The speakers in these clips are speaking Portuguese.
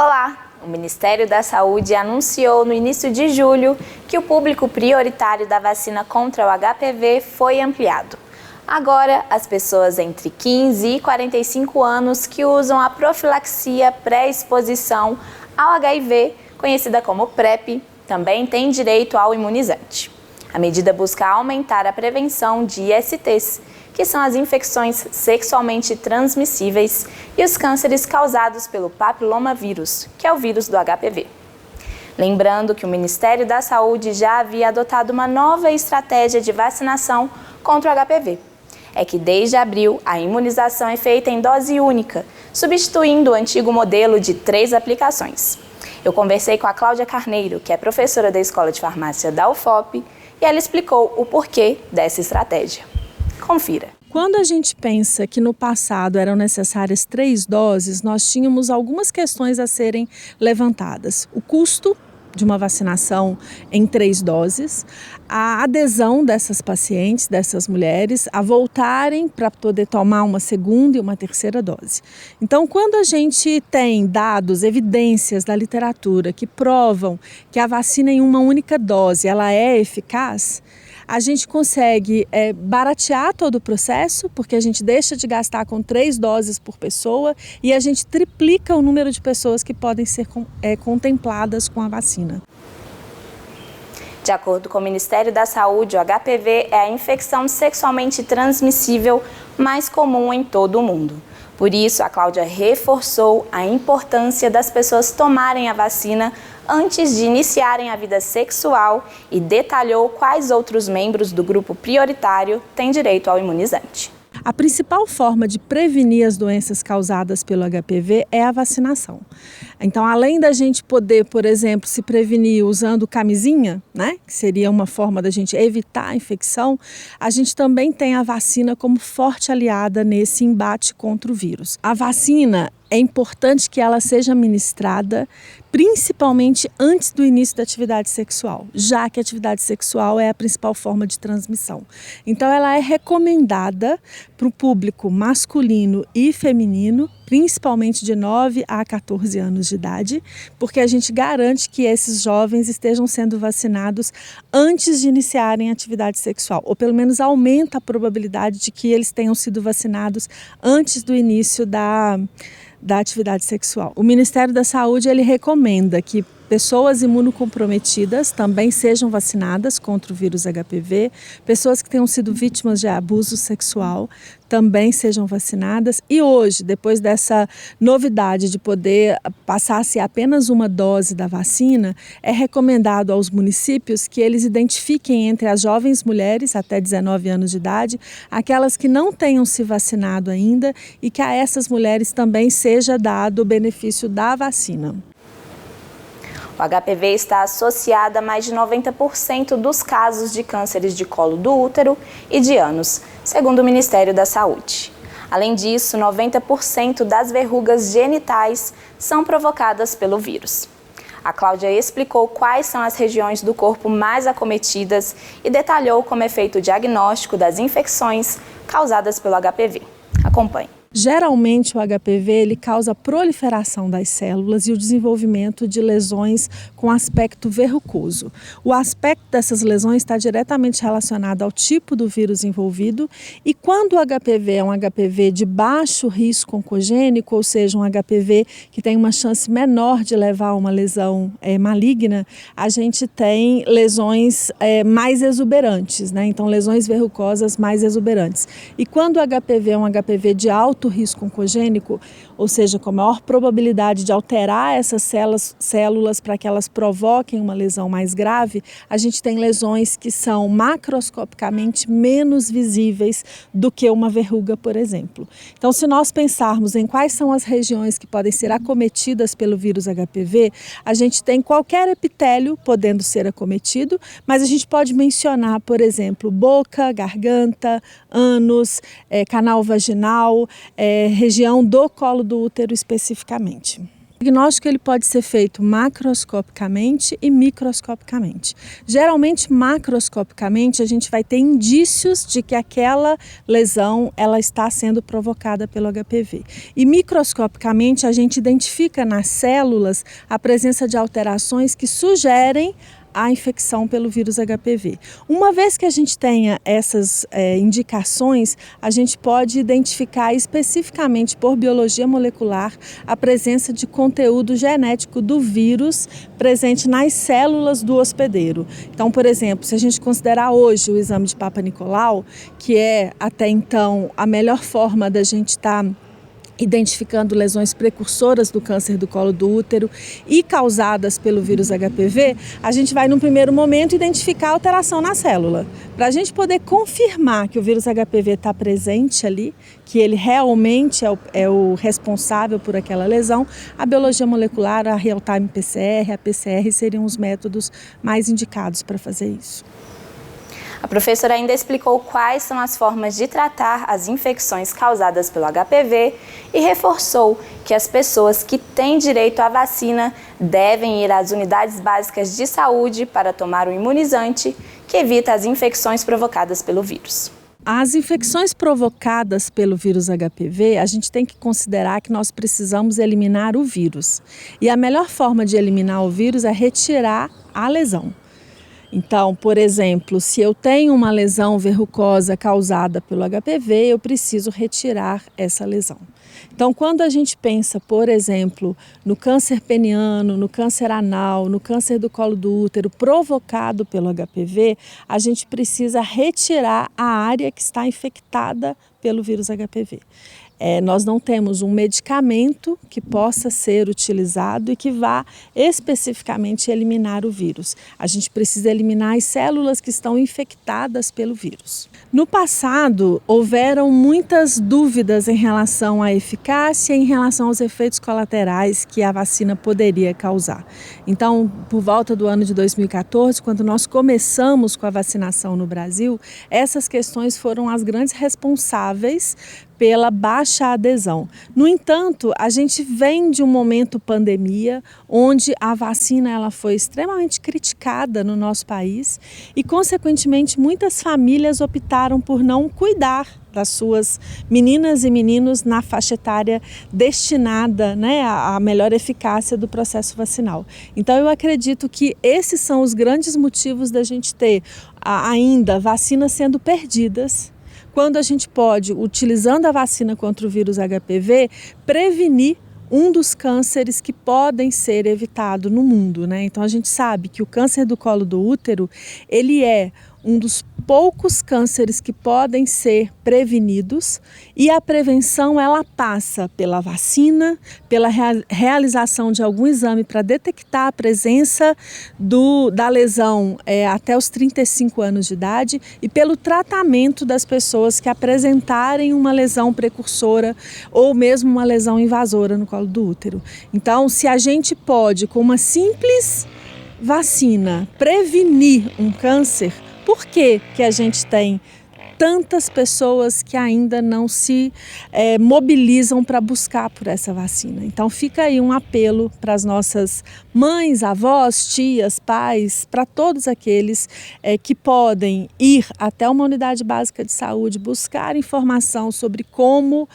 Olá! O Ministério da Saúde anunciou no início de julho que o público prioritário da vacina contra o HPV foi ampliado. Agora, as pessoas entre 15 e 45 anos que usam a profilaxia pré-exposição ao HIV, conhecida como PrEP, também têm direito ao imunizante. A medida busca aumentar a prevenção de ISTs, que são as infecções sexualmente transmissíveis, e os cânceres causados pelo papilomavírus, que é o vírus do HPV. Lembrando que o Ministério da Saúde já havia adotado uma nova estratégia de vacinação contra o HPV. É que desde abril a imunização é feita em dose única, substituindo o antigo modelo de 3 aplicações. Eu conversei com a Cláudia Carneiro, que é professora da Escola de Farmácia da UFOP, e ela explicou o porquê dessa estratégia. Confira. Quando a gente pensa que no passado eram necessárias 3 doses, nós tínhamos algumas questões a serem levantadas. O custo de uma vacinação em 3 doses, a adesão dessas pacientes, dessas mulheres, a voltarem para poder tomar uma segunda e uma terceira dose. Então, quando a gente tem dados, evidências da literatura que provam que a vacina em uma única dose ela é eficaz, a gente consegue baratear todo o processo, porque a gente deixa de gastar com 3 doses por pessoa e a gente triplica o número de pessoas que podem ser contempladas com a vacina. De acordo com o Ministério da Saúde, o HPV é a infecção sexualmente transmissível mais comum em todo o mundo. Por isso, a Cláudia reforçou a importância das pessoas tomarem a vacina antes de iniciarem a vida sexual e detalhou quais outros membros do grupo prioritário têm direito ao imunizante. A principal forma de prevenir as doenças causadas pelo HPV é a vacinação. Então, além da gente poder, por exemplo, se prevenir usando camisinha, né, que seria uma forma da gente evitar a infecção, a gente também tem a vacina como forte aliada nesse embate contra o vírus. A vacina é importante que ela seja ministrada principalmente antes do início da atividade sexual, já que a atividade sexual é a principal forma de transmissão. Então, ela é recomendada para o público masculino e feminino, principalmente de 9 a 14 anos de idade, porque a gente garante que esses jovens estejam sendo vacinados antes de iniciarem a atividade sexual, ou pelo menos aumenta a probabilidade de que eles tenham sido vacinados antes do início da atividade sexual. O Ministério da Saúde ele recomenda que pessoas imunocomprometidas também sejam vacinadas contra o vírus HPV, pessoas que tenham sido vítimas de abuso sexual também sejam vacinadas. E hoje, depois dessa novidade de poder passar-se apenas uma dose da vacina, é recomendado aos municípios que eles identifiquem entre as jovens mulheres até 19 anos de idade, aquelas que não tenham se vacinado ainda e que a essas mulheres também seja dado o benefício da vacina. O HPV está associado a mais de 90% dos casos de cânceres de colo do útero e de ânus, segundo o Ministério da Saúde. Além disso, 90% das verrugas genitais são provocadas pelo vírus. A Cláudia explicou quais são as regiões do corpo mais acometidas e detalhou como é feito o diagnóstico das infecções causadas pelo HPV. Acompanhe. Geralmente o HPV ele causa a proliferação das células e o desenvolvimento de lesões com aspecto verrucoso. O aspecto dessas lesões está diretamente relacionado ao tipo do vírus envolvido e quando o HPV é um HPV de baixo risco oncogênico, ou seja, um HPV que tem uma chance menor de levar a uma lesão maligna, a gente tem lesões mais exuberantes, né? Então lesões verrucosas mais exuberantes. E quando o HPV é um HPV de alto risco oncogênico, ou seja, com maior probabilidade de alterar essas células para que elas provoquem uma lesão mais grave, a gente tem lesões que são macroscopicamente menos visíveis do que uma verruga, por exemplo. Então, se nós pensarmos em quais são as regiões que podem ser acometidas pelo vírus HPV, a gente tem qualquer epitélio podendo ser acometido, mas a gente pode mencionar, por exemplo, boca, garganta, ânus, canal vaginal, região do colo do útero especificamente. O diagnóstico ele pode ser feito macroscopicamente e microscopicamente. Geralmente, macroscopicamente, a gente vai ter indícios de que aquela lesão ela está sendo provocada pelo HPV. E microscopicamente, a gente identifica nas células a presença de alterações que sugerem a infecção pelo vírus HPV. Uma vez que a gente tenha essas indicações, a gente pode identificar especificamente por biologia molecular a presença de conteúdo genético do vírus presente nas células do hospedeiro. Então, por exemplo, se a gente considerar hoje o exame de Papa Nicolau, que é até então a melhor forma da gente estar identificando lesões precursoras do câncer do colo do útero e causadas pelo vírus HPV, a gente vai, num primeiro momento, identificar a alteração na célula. Para a gente poder confirmar que o vírus HPV está presente ali, que ele realmente é o responsável por aquela lesão, a biologia molecular, a real-time PCR, a PCR seriam os métodos mais indicados para fazer isso. A professora ainda explicou quais são as formas de tratar as infecções causadas pelo HPV e reforçou que as pessoas que têm direito à vacina devem ir às unidades básicas de saúde para tomar o imunizante que evita as infecções provocadas pelo vírus. As infecções provocadas pelo vírus HPV, a gente tem que considerar que nós precisamos eliminar o vírus. E a melhor forma de eliminar o vírus é retirar a lesão. Então, por exemplo, se eu tenho uma lesão verrucosa causada pelo HPV, eu preciso retirar essa lesão. Então, quando a gente pensa, por exemplo, no câncer peniano, no câncer anal, no câncer do colo do útero provocado pelo HPV, a gente precisa retirar a área que está infectada pelo vírus HPV. Nós não temos um medicamento que possa ser utilizado e que vá especificamente eliminar o vírus. A gente precisa eliminar as células que estão infectadas pelo vírus. No passado, houveram muitas dúvidas em relação à eficácia e em relação aos efeitos colaterais que a vacina poderia causar. Então, por volta do ano de 2014, quando nós começamos com a vacinação no Brasil, essas questões foram as grandes responsáveis pela baixa adesão. No entanto, a gente vem de um momento pandemia, onde a vacina ela foi extremamente criticada no nosso país e, consequentemente, muitas famílias optaram por não cuidar das suas meninas e meninos na faixa etária destinada, à melhor eficácia do processo vacinal. Então, eu acredito que esses são os grandes motivos da gente ter ainda vacinas sendo perdidas, quando a gente pode, utilizando a vacina contra o vírus HPV, prevenir um dos cânceres que podem ser evitados no mundo, Então a gente sabe que o câncer do colo do útero, ele é um dos poucos cânceres que podem ser prevenidos e a prevenção ela passa pela vacina, pela realização de algum exame para detectar a presença da lesão até os 35 anos de idade e pelo tratamento das pessoas que apresentarem uma lesão precursora ou mesmo uma lesão invasora no colo do útero. Então, se a gente pode, com uma simples vacina, prevenir um câncer, por que a gente tem tantas pessoas que ainda não se mobilizam para buscar por essa vacina? Então fica aí um apelo para as nossas mães, avós, tias, pais, para todos aqueles que podem ir até uma unidade básica de saúde, buscar informação sobre como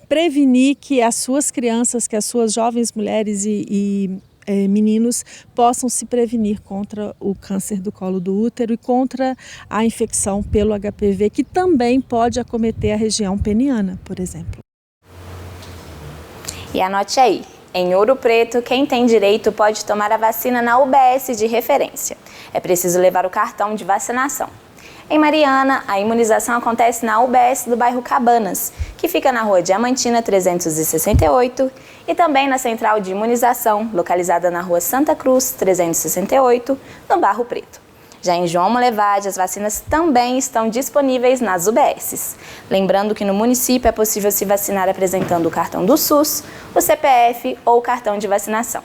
prevenir que as suas crianças, que as suas jovens mulheres e meninos possam se prevenir contra o câncer do colo do útero e contra a infecção pelo HPV, que também pode acometer a região peniana, por exemplo. E anote aí, em Ouro Preto, quem tem direito pode tomar a vacina na UBS de referência. É preciso levar o cartão de vacinação. Em Mariana, a imunização acontece na UBS do bairro Cabanas, que fica na Rua Diamantina 368, e também na Central de Imunização, localizada na Rua Santa Cruz 368, no Barro Preto. Já em João Molevade, as vacinas também estão disponíveis nas UBSs. Lembrando que no município é possível se vacinar apresentando o cartão do SUS, o CPF ou o cartão de vacinação.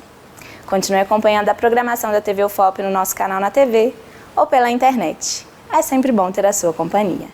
Continue acompanhando a programação da TV UFOP no nosso canal na TV ou pela internet. É sempre bom ter a sua companhia.